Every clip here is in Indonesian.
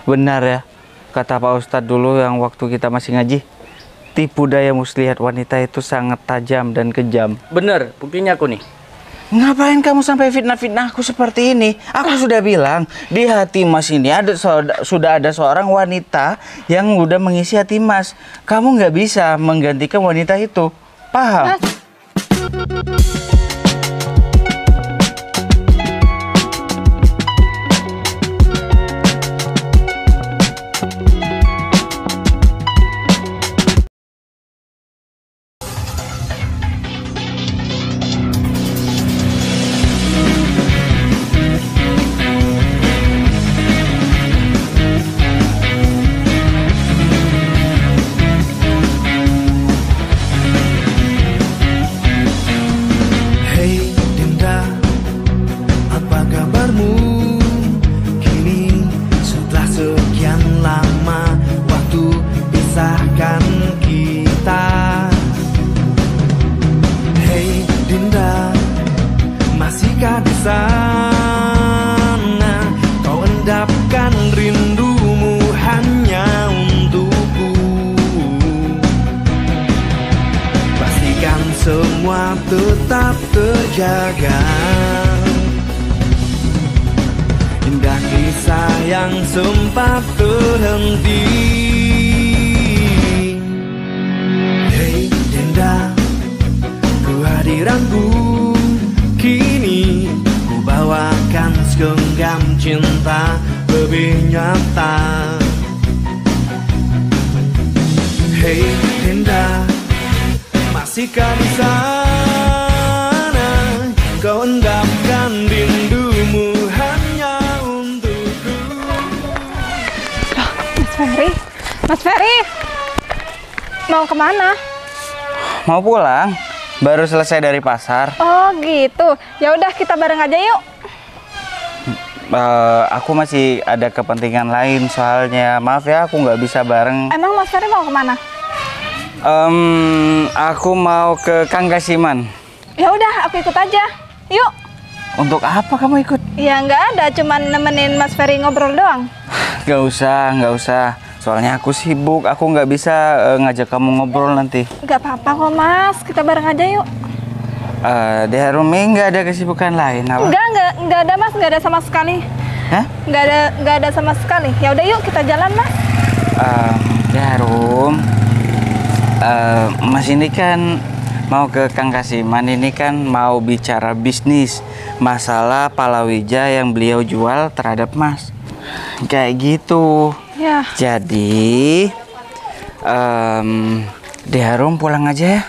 Benar ya. Kata Pak Ustadz dulu yang waktu kita masih ngaji. Tipu daya muslihat wanita itu sangat tajam dan kejam. Bener, buktinya aku nih. Ngapain kamu sampai fitnah-fitnah aku seperti ini? Aku sudah bilang, di hati Mas ini sudah ada seorang wanita yang udah mengisi hati Mas. Kamu nggak bisa menggantikan wanita itu. Paham? Mas. Sana kau endapkan rindumu hanya untukku. Pastikan semua tetap terjaga. Indah kisah yang sempat terhenti. Hei Dinda, kehadiranku kini ku bawakan segenggam cinta lebih nyata. Hei Dinda, masihkah di sana kau endapkan rindumu hanya untukku. Mas Ferry, mau kemana? Mau pulang. Baru selesai dari pasar. Oh gitu. Ya udah kita bareng aja yuk. Aku masih ada kepentingan lain soalnya. Maaf ya, aku nggak bisa bareng. Emang Mas Ferry mau kemana? Aku mau ke Kang Kasiman. Ya udah, aku ikut aja. Yuk. Untuk apa kamu ikut? Ya nggak ada, cuman nemenin Mas Ferry ngobrol doang. Nggak usah. Soalnya aku sibuk, aku nggak bisa ngajak kamu ngobrol nanti. Nggak apa-apa kok Mas, kita bareng aja yuk. Di Harumi nggak ada kesibukan lain apa? Nggak ada Mas, nggak ada sama sekali. Hah? Nggak ada sama sekali. Ya udah yuk kita jalan Mas. Di Harum, Mas ini kan mau ke Kang Kasiman, ini kan mau bicara bisnis, masalah palawija yang beliau jual terhadap Mas. Kayak gitu. Ya. Jadi di Harum pulang aja ya,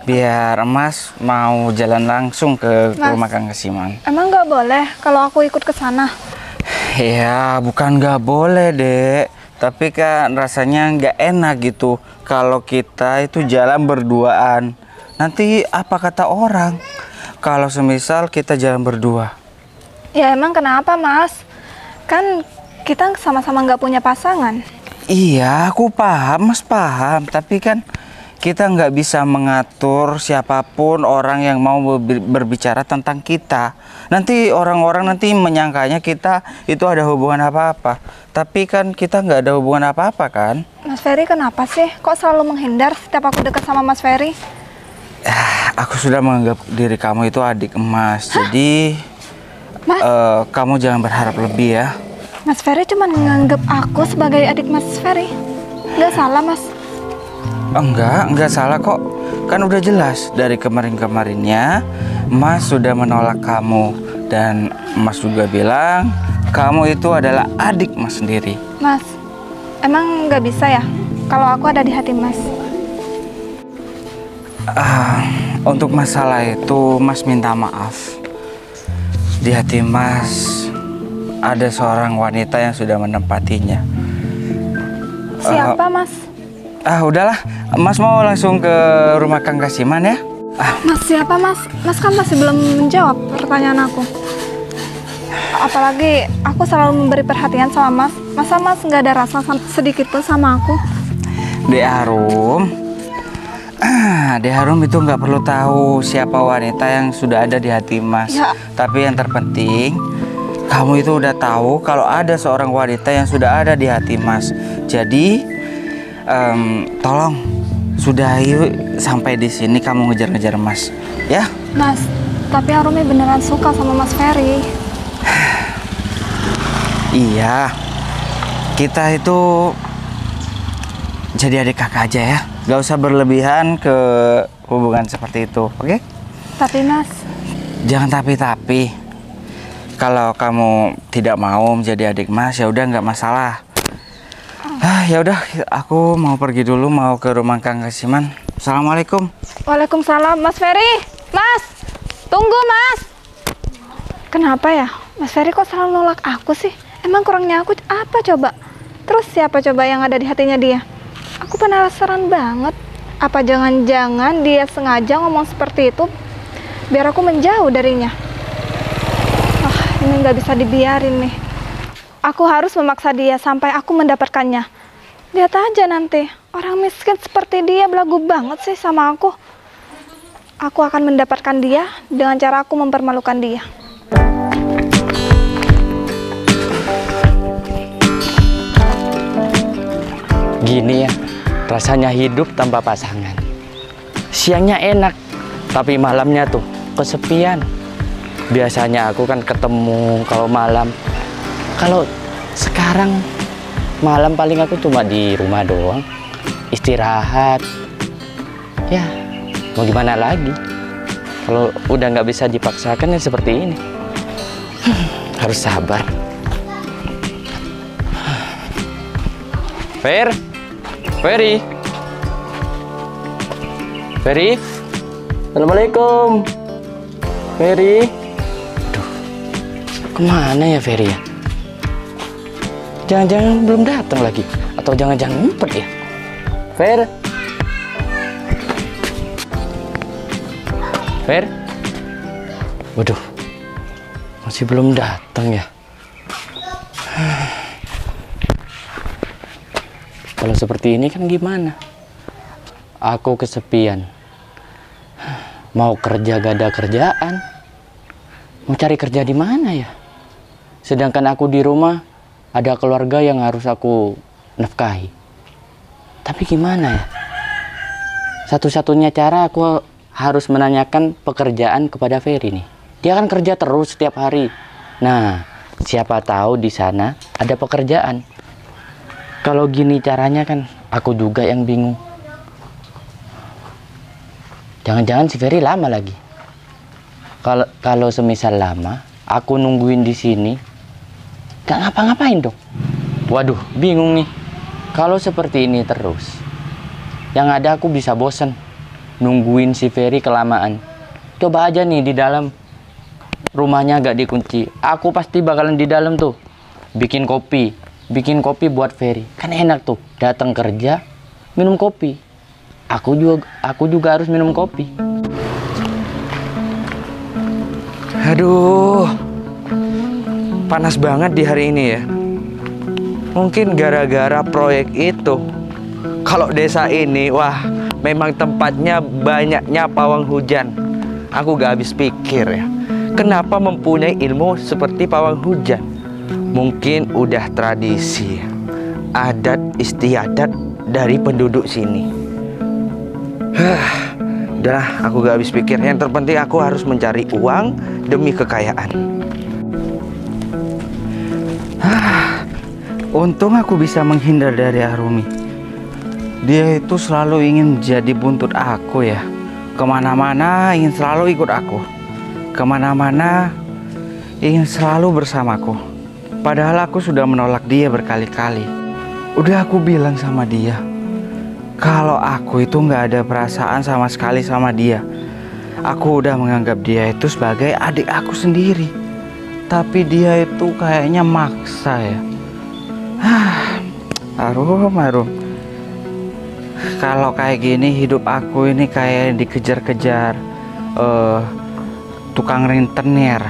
biar Mas mau jalan langsung ke rumah Kang Kasiman. Emang nggak boleh kalau aku ikut ke sana? Ya bukan nggak boleh dek, tapi kan rasanya nggak enak gitu kalau kita itu jalan berduaan. Nanti apa kata orang kalau semisal kita jalan berdua? Ya emang kenapa Mas? Kan kita sama-sama nggak punya pasangan. Iya, aku paham, Mas paham. Tapi kan kita nggak bisa mengatur siapapun orang yang mau berbicara tentang kita. Nanti orang-orang nanti menyangkanya kita itu ada hubungan apa-apa. Tapi kan kita nggak ada hubungan apa-apa kan? Mas Ferry kenapa sih? Kok selalu menghindar setiap aku dekat sama Mas Ferry? Aku sudah menganggap diri kamu itu adik emas. Hah? Jadi Mas? Kamu jangan berharap lebih ya. Mas Ferry cuma menganggap aku sebagai adik Mas Ferry. Nggak salah Mas? Enggak salah kok. Kan udah jelas dari kemarin-kemarinnya Mas sudah menolak kamu. Dan Mas juga bilang kamu itu adalah adik Mas sendiri. Mas, emang nggak bisa ya kalau aku ada di hati Mas? Untuk masalah itu Mas minta maaf. Di hati Mas ada seorang wanita yang sudah menempatinya. Siapa Mas? Udahlah, Mas mau langsung ke rumah Kang Kasiman ya. Mas siapa Mas? Mas kan masih belum menjawab pertanyaan aku. Apalagi aku selalu memberi perhatian sama Mas. Masa Mas nggak ada rasa sedikit pun sama aku? Dek Harum, Dek Harum itu nggak perlu tahu siapa wanita yang sudah ada di hati Mas. Ya. Tapi yang terpenting kamu itu udah tahu kalau ada seorang wanita yang sudah ada di hati Mas. Jadi tolong sudahi sampai di sini kamu ngejar-ngejar Mas, ya? Mas, tapi Arumi beneran suka sama Mas Ferry. Iya, kita itu jadi adik kakak aja ya. Gak usah berlebihan ke hubungan seperti itu, oke? Tapi Mas, Jangan tapi. Kalau kamu tidak mau menjadi adik Mas, ya udah nggak masalah. Ya udah, aku mau pergi dulu, mau ke rumah Kang Kasiman. Assalamualaikum. Waalaikumsalam Mas Ferry. Mas, tunggu Mas. Kenapa ya? Mas Ferry kok selalu nolak aku sih? Emang kurangnya aku apa coba? Terus siapa coba yang ada di hatinya dia? Aku penasaran banget. Apa jangan-jangan dia sengaja ngomong seperti itu biar aku menjauh darinya? Ini nggak bisa dibiarin nih. Aku harus memaksa dia sampai aku mendapatkannya. Lihat aja nanti, orang miskin seperti dia belagu banget sih sama aku. Aku akan mendapatkan dia dengan cara aku mempermalukan dia. Gini ya, rasanya hidup tanpa pasangan. Siangnya enak, tapi malamnya tuh kesepian. Biasanya aku kan ketemu kalau malam. Kalau sekarang malam paling aku cuma di rumah doang, istirahat. Ya, mau gimana lagi? Kalau udah nggak bisa dipaksakan ya seperti ini. Harus sabar. Ferry. Assalamualaikum. Ferry. Aduh, kemana ya Ferry ya? Jangan-jangan belum datang lagi, atau jangan-jangan ngumpet ya? Fer. Waduh, masih belum datang ya? Kalau seperti ini kan gimana? Aku kesepian. Mau kerja gak ada kerjaan. Mau cari kerja di mana ya? Sedangkan aku di rumah ada keluarga yang harus aku nafkahi. Tapi gimana ya? Satu-satunya cara aku harus menanyakan pekerjaan kepada Ferry nih. Dia kan kerja terus setiap hari. Nah, siapa tahu di sana ada pekerjaan. Kalau gini caranya kan aku juga yang bingung. Jangan-jangan si Ferry lama lagi. Kalau semisal lama, aku nungguin di sini, gak ngapa-ngapain dong. Waduh, bingung nih. Kalau seperti ini terus, yang ada aku bisa bosen nungguin si Ferry kelamaan. Coba aja nih di dalam rumahnya gak dikunci, aku pasti bakalan di dalam tuh bikin kopi buat Ferry. Kan enak tuh, datang kerja minum kopi. Aku juga harus minum kopi. Aduh, panas banget di hari ini ya. Mungkin gara-gara proyek itu. Kalau desa ini, wah, memang tempatnya banyaknya pawang hujan. Aku gak habis pikir ya, kenapa mempunyai ilmu seperti pawang hujan. Mungkin udah tradisi, adat istiadat dari penduduk sini. Udahlah, aku gak habis pikir. Yang terpenting aku harus mencari uang demi kekayaan. Untung aku bisa menghindar dari Arumi. Dia itu selalu ingin menjadi buntut aku ya. Kemana-mana ingin selalu ikut aku. Kemana-mana ingin selalu bersamaku. Padahal aku sudah menolak dia berkali-kali. Udah aku bilang sama dia, kalau aku itu nggak ada perasaan sama sekali sama dia. Aku udah menganggap dia itu sebagai adik aku sendiri. Tapi dia itu kayaknya maksa ya. Arum. Kalau kayak gini hidup aku ini kayak dikejar-kejar tukang rentenir.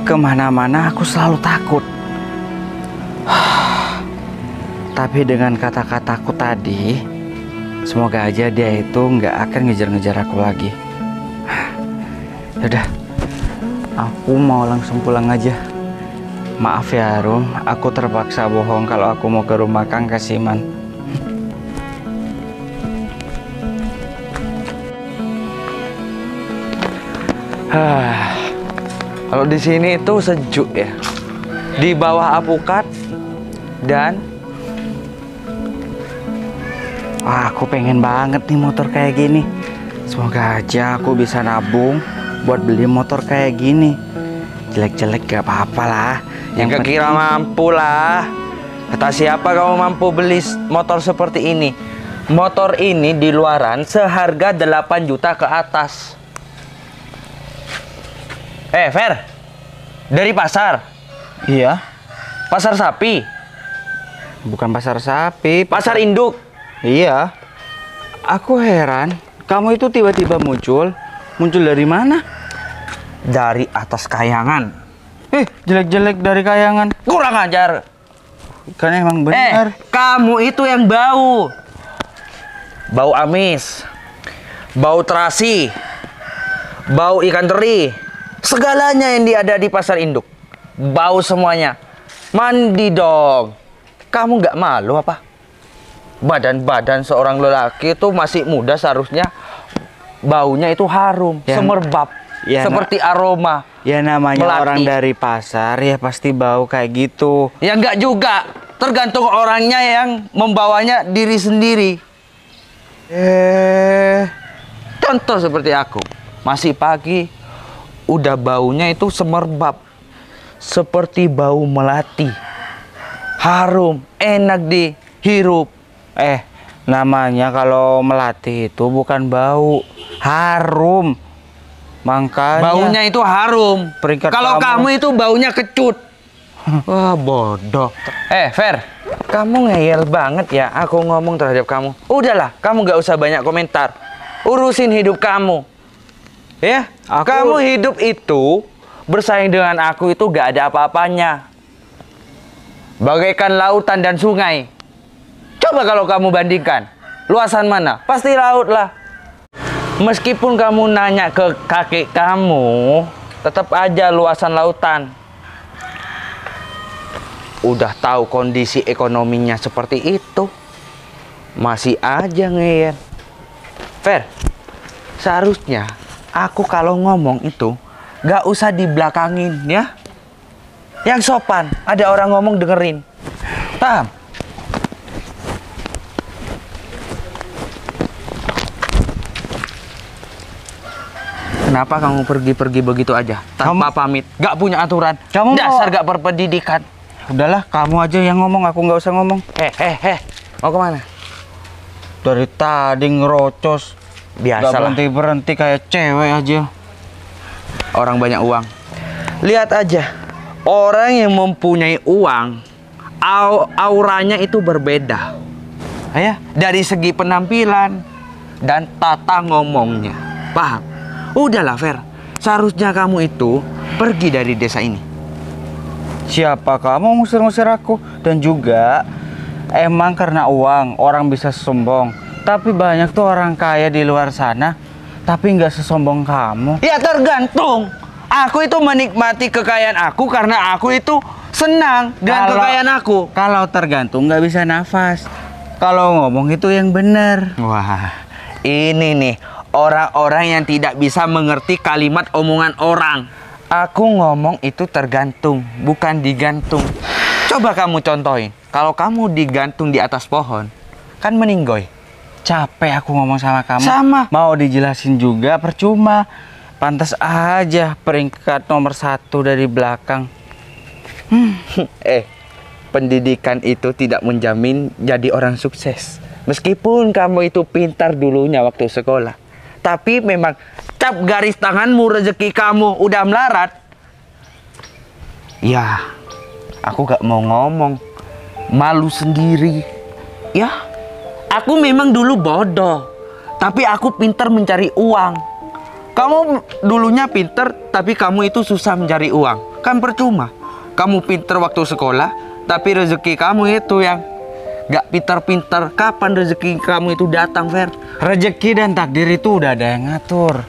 Kemana-mana aku selalu takut. Tapi dengan kata-kataku tadi, semoga aja dia itu nggak akan ngejar-ngejar aku lagi. Yaudah, aku mau langsung pulang aja. Maaf ya Rum, aku terpaksa bohong kalau aku mau ke rumah Kang Kasiman. Kalau di sini itu sejuk ya. Di bawah apukat dan Wah, aku pengen banget nih motor kayak gini. Semoga aja aku bisa nabung buat beli motor kayak gini. Jelek-jelek gak apa-apa lah. yang kira mampu lah. Kata siapa kamu mampu beli motor seperti ini? Motor ini di luaran seharga 8 juta ke atas. Fer, dari pasar? Iya, Pasar sapi? bukan pasar sapi, Pasar induk? Iya. Aku heran, kamu itu tiba-tiba muncul dari mana? Dari atas kayangan. Jelek-jelek dari kayangan. Kurang ajar. Kan emang benar. Kamu itu yang bau. Bau amis. Bau terasi. Bau ikan teri. Segalanya yang ada di pasar induk. Bau semuanya. Mandi dong. Kamu nggak malu apa? Badan-badan seorang lelaki itu masih muda seharusnya baunya itu harum, semerbak, seperti aroma. Ya namanya melati. orang dari pasar ya pasti bau kayak gitu. Ya enggak juga, tergantung orangnya yang membawanya diri sendiri. Contoh seperti aku, masih pagi, udah baunya itu semerbak, seperti bau melati, harum, enak dihirup. Namanya kalau melati itu bukan bau, harum. Makanya Baunya itu harum. Peringkat Kalau kamu kamu itu baunya kecut. Wah, bodoh. Fer, kamu ngeyel banget ya aku ngomong terhadap kamu. Udahlah, kamu nggak usah banyak komentar. Urusin hidup kamu. Ya, kamu hidup itu bersaing dengan aku itu gak ada apa-apanya. Bagaikan lautan dan sungai. Coba kalau kamu bandingkan, luasan mana? Pasti laut lah. Meskipun kamu nanya ke kakek kamu, tetap aja luasan lautan. Udah tahu kondisi ekonominya seperti itu, masih aja ngeyel. Fer, seharusnya aku kalau ngomong itu gak usah dibelakangin ya. Yang sopan, ada orang ngomong dengerin. Paham? Kenapa kamu pergi-pergi begitu aja tanpa pamit? Gak punya aturan. Kamu dasar gak berpendidikan. Udahlah, kamu aja yang ngomong, aku nggak usah ngomong. Mau kemana? Dari tadi ngerocos, nggak Biasalah. berhenti kayak cewek aja. Orang banyak uang. Lihat aja, orang yang mempunyai uang, auranya itu berbeda. Dari segi penampilan dan tata ngomongnya. Paham? Udahlah, Fer. Seharusnya kamu itu pergi dari desa ini. Siapa kamu ngusir-ngusir aku? Dan juga emang karena uang orang bisa sombong. Tapi banyak tuh orang kaya di luar sana, tapi nggak sesombong kamu. Ya tergantung. Aku itu menikmati kekayaan aku karena aku itu senang dengan kekayaan aku. Kalau tergantung nggak bisa nafas. Kalau ngomong itu yang benar. Wah, ini nih orang-orang yang tidak bisa mengerti kalimat omongan orang. Aku ngomong itu tergantung, bukan digantung. Coba kamu contohin. Kalau kamu digantung di atas pohon, kan meninggoy. Capek aku ngomong sama kamu. Sama. Mau dijelasin juga percuma. Pantas aja peringkat nomor 1 dari belakang. Pendidikan itu tidak menjamin jadi orang sukses. Meskipun kamu itu pintar dulunya waktu sekolah. Tapi memang cap garis tanganmu rezeki kamu udah melarat. Ya, aku gak mau ngomong. Malu sendiri. Ya, aku memang dulu bodoh. Tapi aku pintar mencari uang. Kamu dulunya pintar, tapi kamu itu susah mencari uang. Kan percuma. Kamu pintar waktu sekolah, tapi rezeki kamu itu yang gak pintar-pintar. Kapan rezeki kamu itu datang, Fer? Rezeki dan takdir itu udah ada yang ngatur.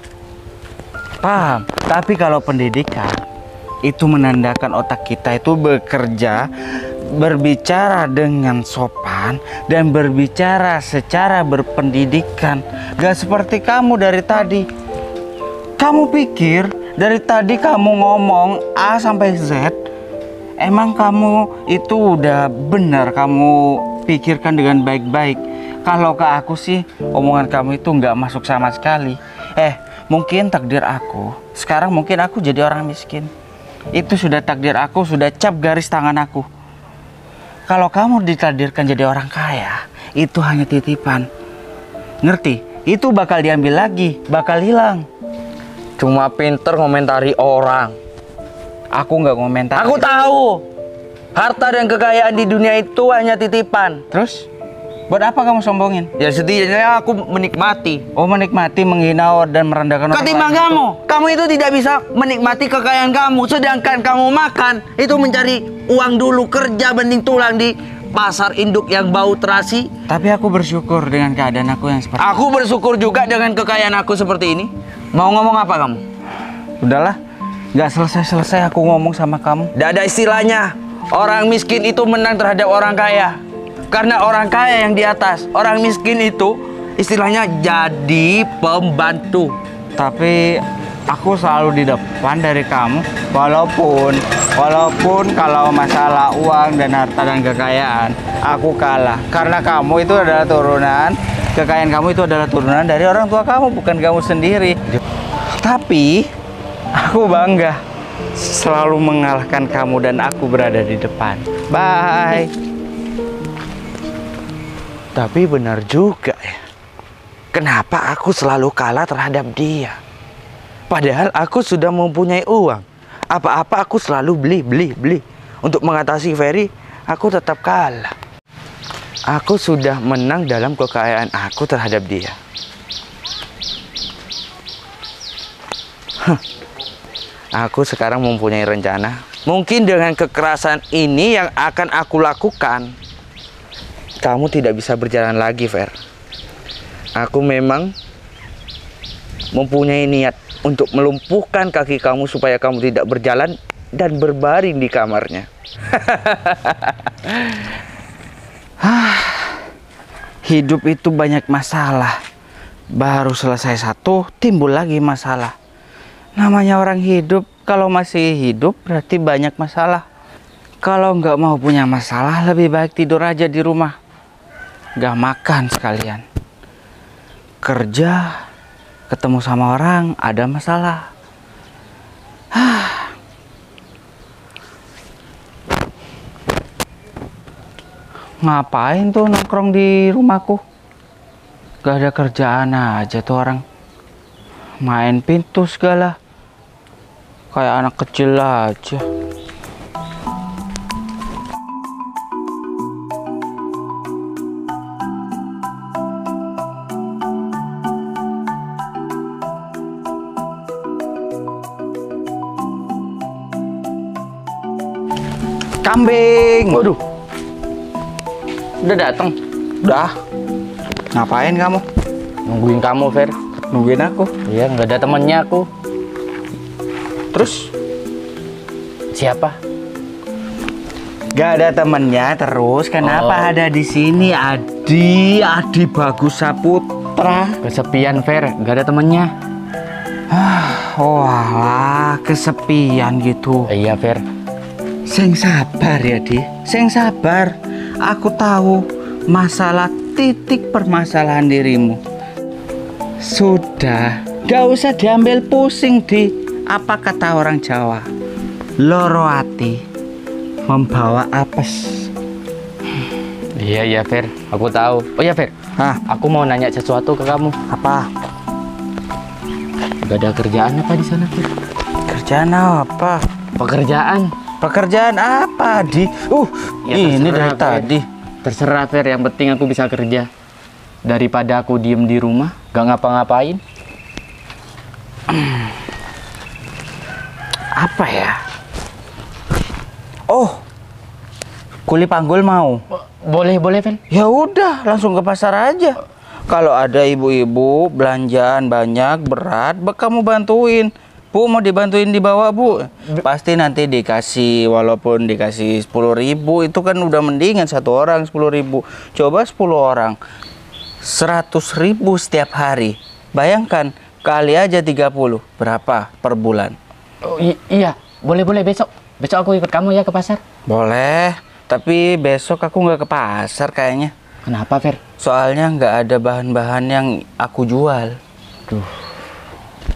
Paham? Tapi kalau pendidikan itu menandakan otak kita itu bekerja, berbicara dengan sopan, dan berbicara secara berpendidikan. Gak seperti kamu dari tadi. Kamu pikir dari tadi kamu ngomong A sampai Z, emang kamu itu udah benar kamu pikirkan dengan baik-baik. Kalau ke aku sih, omongan kamu itu nggak masuk sama sekali. Mungkin takdir aku. Sekarang mungkin aku jadi orang miskin. Itu sudah takdir aku, sudah cap garis tangan aku. Kalau kamu ditakdirkan jadi orang kaya, itu hanya titipan. Ngerti? Itu bakal diambil lagi, bakal hilang. Cuma pinter ngomentari orang. Aku nggak komentar. Aku tahu. Harta dan kekayaan di dunia itu hanya titipan. Terus? Buat apa kamu sombongin? Ya setidaknya aku menikmati. Oh, menikmati, menghina dan merendahkan orang Ketimbang lain. kamu itu tidak bisa menikmati kekayaan kamu. Sedangkan kamu makan, itu mencari uang dulu, kerja banting tulang di pasar induk yang bau terasi. Tapi aku bersyukur dengan keadaan aku yang seperti Aku bersyukur juga dengan kekayaan aku seperti ini. Mau ngomong apa kamu? Udahlah, nggak selesai-selesai aku ngomong sama kamu. Tidak ada istilahnya orang miskin itu menang terhadap orang kaya. Karena orang kaya yang di atas, orang miskin itu istilahnya jadi pembantu. Tapi aku selalu di depan dari kamu. Walaupun kalau masalah uang dan harta dan kekayaan, aku kalah. Karena kamu itu adalah turunan, kekayaan kamu itu adalah turunan dari orang tua kamu, bukan kamu sendiri. Tapi aku bangga selalu mengalahkan kamu dan aku berada di depan. Bye. Tapi benar juga ya. Kenapa aku selalu kalah terhadap dia? Padahal aku sudah mempunyai uang. Apa-apa aku selalu beli. Untuk mengatasi Ferry, aku tetap kalah. Aku sudah menang dalam kekayaan aku terhadap dia. Aku sekarang mempunyai rencana. Mungkin dengan kekerasan ini yang akan aku lakukan, kamu tidak bisa berjalan lagi, Fer. Aku memang mempunyai niat untuk melumpuhkan kaki kamu supaya kamu tidak berjalan dan berbaring di kamarnya. Hidup itu banyak masalah. Baru selesai satu, timbul lagi masalah. Namanya orang hidup, kalau masih hidup berarti banyak masalah. Kalau nggak mau punya masalah, lebih baik tidur aja di rumah. Gak makan sekalian. Kerja, ketemu sama orang, ada masalah. Ngapain tuh nongkrong di rumahku? Gak ada kerjaan aja tuh orang. Main pintu segala. Kayak anak kecil aja. Kambing. Waduh, Udah datang? Udah. Ngapain kamu? Nungguin kamu, Fer. Nungguin aku. Iya, nggak ada temennya aku. Terus? Siapa? Gak ada temennya terus. Kenapa ada di sini? Adi Bagus Saputra. Kesepian, Fer. Nggak ada temennya. Walah, kesepian gitu. Iya, Fer. Sing sabar ya, Di. Sing sabar. Aku tahu masalah titik permasalahan dirimu. Sudah, gak usah diambil pusing, Di. Apa kata orang Jawa? Loro ati membawa apes. Iya, Fer. Aku tahu. Oh ya, Fer. Hah, Aku mau nanya sesuatu ke kamu. apa? Gak ada kerjaan apa di sana, Fer? Kerjaan apa? Pekerjaan. Pekerjaan apa, Di? Ya, Ini dari terserah, Fer. tadi. Terserah, Fer. Yang penting aku bisa kerja. Daripada aku diem di rumah, gak ngapa-ngapain. Apa ya? Oh, kuli panggul mau? Boleh, Fer. Ya udah, langsung ke pasar aja. Kalau ada ibu-ibu belanjaan banyak, berat, kamu bantuin. Bu, mau dibantuin dibawa, Bu? Pasti nanti dikasih, walaupun dikasih 10.000, itu kan udah mendingan satu orang 10.000. Coba 10 orang, 100.000 setiap hari. Bayangkan, kali aja 30, berapa per bulan? Oh, iya, boleh besok. Besok aku ikut kamu ya ke pasar. Boleh, tapi besok aku nggak ke pasar kayaknya. Kenapa, Fer? Soalnya nggak ada bahan-bahan yang aku jual. Duh.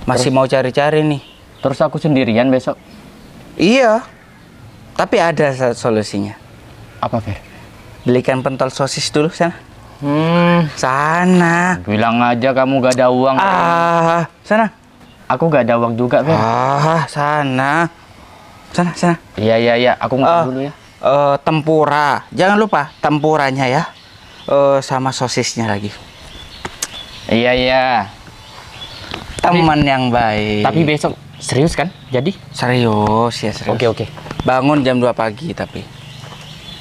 Masih mau cari-cari nih. Terus aku sendirian besok. Iya, tapi ada solusinya. Apa, Fer? Belikan pentol sosis dulu sana. Sana. Bilang aja kamu gak ada uang. Sana. Aku gak ada uang juga, Fer. Sana. Sana. Iya. Aku ngomong dulu ya. Tempura. Jangan lupa tempuranya ya. Sama sosisnya lagi. Iya. Teman yang baik. Tapi besok serius kan? Jadi? Serius ya, serius. Oke. Bangun jam 2 pagi tapi.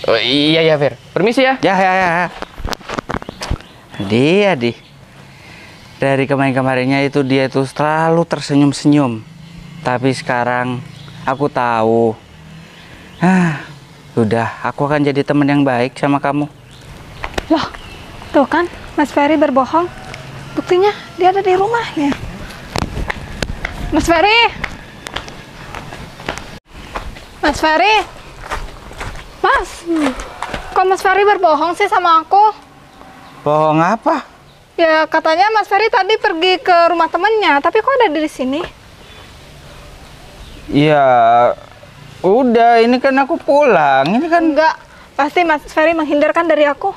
Oh, iya, Fer. Permisi ya. Ya. Dia dari kemarin-kemarinnya itu dia itu selalu tersenyum-senyum. Tapi sekarang aku tahu. Udah, aku akan jadi teman yang baik sama kamu. Loh, tuh kan Mas Ferry berbohong. Buktinya dia ada di rumahnya. Mas Ferry! Mas Ferry! Mas! Kok Mas Ferry berbohong sih sama aku? Bohong apa? Ya katanya Mas Ferry tadi pergi ke rumah temennya, tapi kok ada di sini? Ya, udah, ini kan aku pulang. Ini kan Enggak, pasti Mas Ferry menghindarkan dari aku.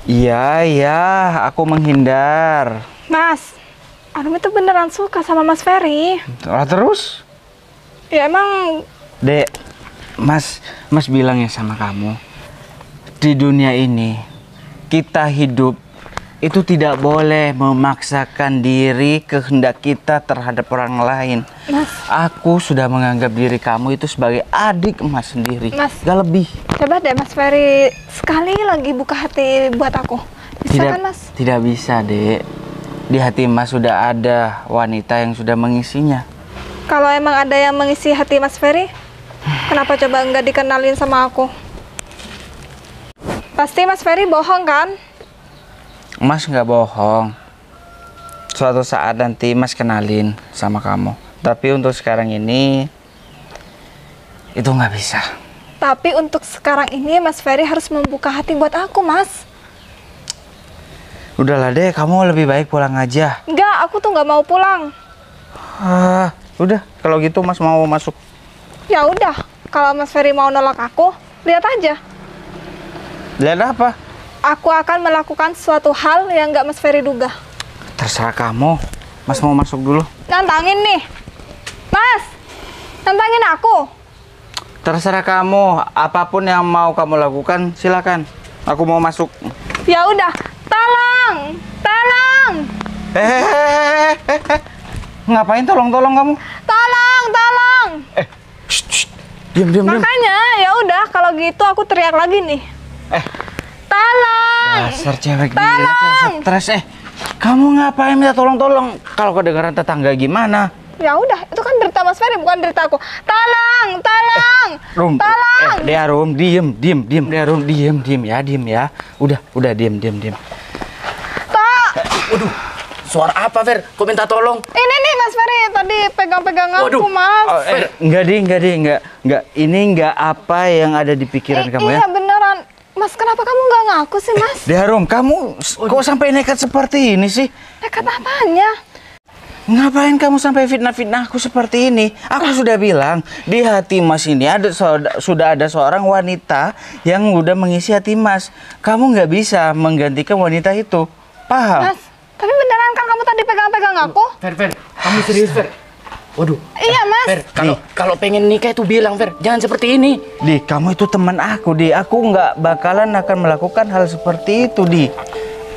Iya, aku menghindar. Mas, Arum itu beneran suka sama Mas Ferry. Terus? Ya emang... Dek, Mas bilang ya sama kamu, di dunia ini kita hidup itu tidak boleh memaksakan diri kehendak kita terhadap orang lain. Mas, Aku sudah menganggap diri kamu itu sebagai adik Mas sendiri. Mas. Gak lebih. coba deh Mas Ferry sekali lagi buka hati buat aku. Bisa kan Mas? Tidak bisa, Dek. Di hati Mas sudah ada wanita yang sudah mengisinya. Kalau emang ada yang mengisi hati Mas Ferry, kenapa coba nggak dikenalin sama aku? Pasti Mas Ferry bohong kan? Mas nggak bohong. Suatu saat nanti Mas kenalin sama kamu. Tapi untuk sekarang ini itu nggak bisa. Tapi untuk sekarang ini Mas Ferry harus membuka hati buat aku, Mas. Udahlah deh, kamu lebih baik pulang aja. Enggak, aku tuh nggak mau pulang. Udah, kalau gitu Mas mau masuk. Ya udah, kalau Mas Ferry mau nolak aku, lihat aja. Lihat apa? Aku akan melakukan suatu hal yang nggak Mas Ferry duga. Terserah kamu. Mas mau masuk dulu. Nantangin nih, Mas. Nantangin aku. Terserah kamu. Apapun yang mau kamu lakukan, silakan. Aku mau masuk. Ya udah, tolong. Ngapain tolong kamu? Tolong. Diam. Makanya ya udah kalau gitu aku teriak lagi nih. Tolong. Dasar cewek gila, cewek stres. Kamu ngapain minta tolong? Kalau kedengaran tetangga gimana? Ya udah, itu kan derita Mas Ferry bukan derita aku. Tolong. Rum, Tolong. dia Rum, diem. Dia Rum, diem ya. Udah, diem. Waduh, suara apa, Fer? Kok minta tolong? Ini nih Mas Ferry tadi pegang-pegang aku, Mas. Enggak. Ini enggak apa yang ada di pikiran kamu ya. Iya beneran. Mas, kenapa kamu nggak ngaku sih, Mas? Dia Rum, kamu kok sampai nekat seperti ini sih? Nekat apanya? Ngapain kamu sampai fitnah aku seperti ini? Aku sudah bilang, di hati Mas ini sudah ada seorang wanita yang udah mengisi hati Mas. Kamu nggak bisa menggantikan wanita itu. Paham? Mas, tapi beneran kan kamu tadi pegang-pegang aku? Fer, kamu serius, Fer? Waduh. Iya, Mas. Fer, kalau pengen nikah itu bilang, Fer, jangan seperti ini. Di, kamu itu teman aku, Di. Aku nggak bakalan akan melakukan hal seperti itu, Di.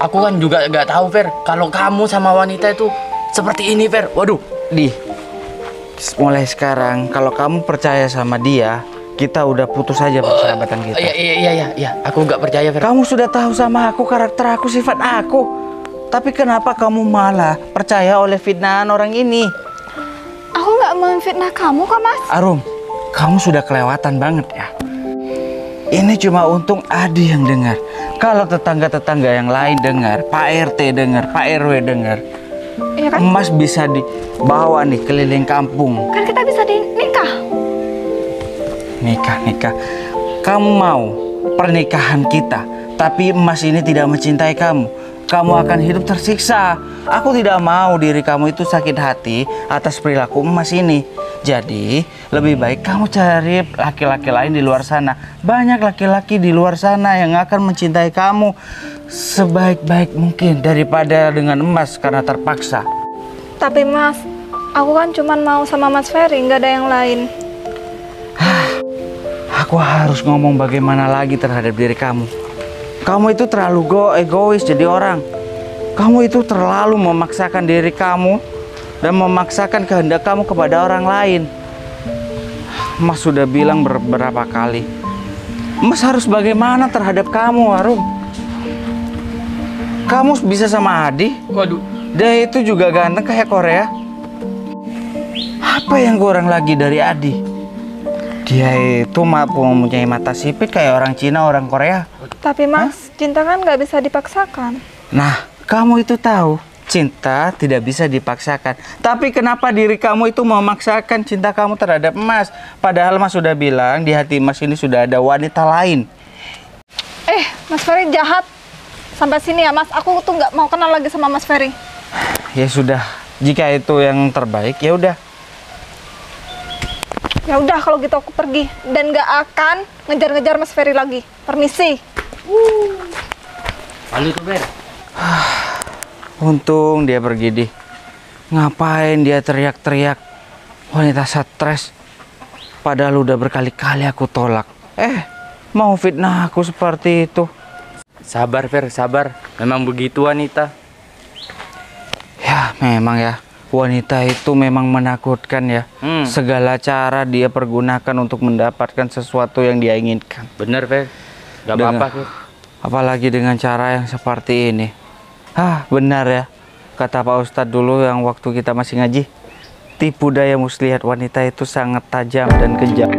Aku kan juga nggak tahu, Fer, kalau kamu sama wanita itu seperti ini, Fer. Waduh. Di, mulai sekarang kalau kamu percaya sama dia, kita udah putus aja persahabatan kita. Iya. Aku nggak percaya, Fer. Kamu sudah tahu sama aku, karakter aku, sifat aku. Tapi kenapa kamu malah percaya oleh fitnahan orang ini? Aku nggak memfitnah kamu kok, Mas. Arum, kamu sudah kelewatan banget ya. Ini cuma untung Adi yang dengar. Kalau tetangga-tetangga yang lain dengar, Pak RT dengar, Pak RW dengar, Iya kan? emas bisa dibawa nih keliling kampung. Kan kita bisa nikah. Nikah. Kamu mau pernikahan kita, tapi emas ini tidak mencintai kamu. Kamu akan hidup tersiksa. Aku tidak mau diri kamu itu sakit hati atas perilaku emas ini. Jadi, lebih baik kamu cari laki-laki lain di luar sana. Banyak laki-laki di luar sana yang akan mencintai kamu sebaik-baik mungkin daripada dengan emas karena terpaksa. Tapi Mas, aku kan cuma mau sama Mas Ferry, nggak ada yang lain. Aku harus ngomong bagaimana lagi terhadap diri kamu. Kamu itu terlalu egois jadi orang. Kamu itu terlalu memaksakan diri kamu dan memaksakan kehendak kamu kepada orang lain. Mas sudah bilang beberapa kali, Mas harus bagaimana terhadap kamu, Arum? Kamu bisa sama Adi? Waduh. Dia itu juga ganteng kayak Korea. Apa yang kurang lagi dari Adi? Dia itu mempunyai mata sipit kayak orang Cina, orang Korea. Tapi Mas, cinta kan nggak bisa dipaksakan. Nah, kamu itu tahu, cinta tidak bisa dipaksakan. Tapi kenapa diri kamu itu memaksakan cinta kamu terhadap emas? Padahal Mas sudah bilang di hati Mas ini sudah ada wanita lain. Mas Ferry jahat. Sampai sini ya Mas, aku tuh nggak mau kenal lagi sama Mas Ferry. Ya sudah, jika itu yang terbaik, ya udah. Ya udah kalau gitu aku pergi dan nggak akan ngejar-ngejar Mas Ferry lagi. Permisi. Lalu tuh Ber. Untung dia pergi di. Ngapain dia teriak-teriak? Wanita stres. Padahal udah berkali-kali aku tolak. Mau fitnah aku seperti itu. Sabar Fer, sabar. Memang begitu wanita. Ya memang ya. Wanita itu memang menakutkan ya. Segala cara dia pergunakan untuk mendapatkan sesuatu yang dia inginkan. Bener Fer. Gak apa-apa Fer. Apalagi dengan cara yang seperti ini. Benar ya. Kata Pak Ustadz dulu yang waktu kita masih ngaji. Tipu daya muslihat wanita itu sangat tajam dan kejam.